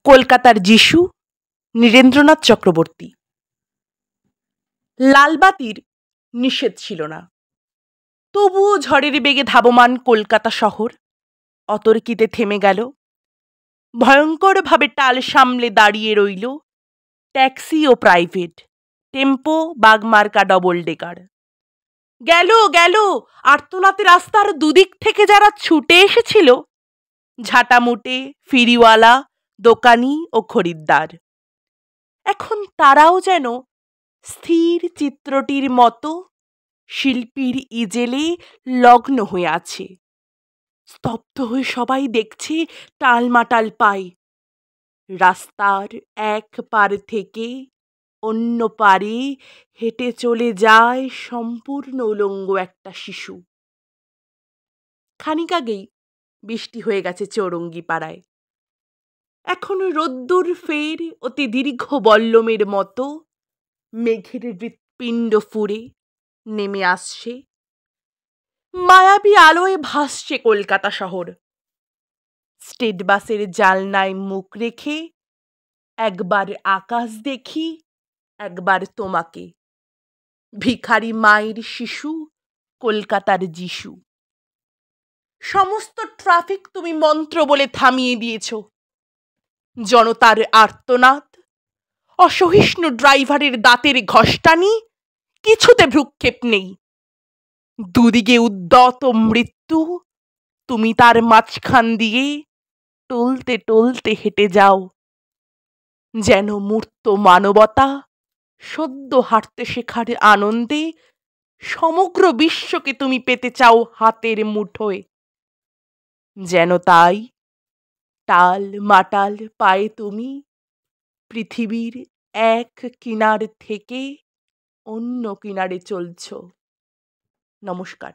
কলকাতার যিশু, নীরেন্দ্রনাথ চক্রবর্তী। লালবাতির নিষেধ ছিল না, তবুও ঝড়ের বেগে ধাবমান কলকাতা শহর অতর্কিতে থেমে গেল। ভয়ঙ্করভাবে টাল সামলে দাঁড়িয়ে রইল ট্যাক্সি ও প্রাইভেট, টেম্পো, বাগমার্কা ডবল ডেকার। গেল গেল আর্তনাতে রাস্তার দুদিক থেকে যারা ছুটে এসেছিল, ঝাঁটামুটে, ফিরিওয়ালা, দোকানি ও খরিদ্দার। এখন তারাও যেন স্থির চিত্রটির মতো শিল্পীর ইজেলে লগ্ন হয়ে আছে। স্তব্ধ হয়ে সবাই দেখছে টালমাটাল পায়। রাস্তার এক পার থেকে অন্য পারে হেঁটে চলে যায় সম্পূর্ণ উলঙ্গ একটা শিশু। খানিক আগেই বৃষ্টি হয়ে গেছে চৌরঙ্গি পাড়ায়। এখন রোদ্দুর ফের অতি দীর্ঘ বল্লমের মতো মেঘের হৃৎপিণ্ড ফুঁড়ে নেমে আসছে। মায়াবী আলোয় ভাসছে কলকাতা শহর। স্টেট বাসের জালনায় মুখ রেখে একবার আকাশ দেখি, একবার তোমাকে। ভিখারি মায়ের শিশু, কলকাতার যিশু। সমস্ত ট্রাফিক তুমি মন্ত্র বলে থামিয়ে দিয়েছ। জনতার আর্তনাদ, অসহিষ্ণু ড্রাইভারের দাঁতের ঘষ্টানি, কিছুতে ভ্রুক্ষেপ নেই। দুদিকে উদ্যত মৃত্যু, তুমি তার মাঝখান দিয়ে টলতে টলতে হেঁটে যাও। যেন মূর্ত মানবতা সদ্য হাঁটতে শেখার আনন্দে সমগ্র বিশ্বকে তুমি পেতে চাও হাতের মুঠোয়। যেন তাই টাল মাটাল পায়ে তুমি পৃথিবীর এক কিনার থেকে অন্য কিনারে চলছ। নমস্কার।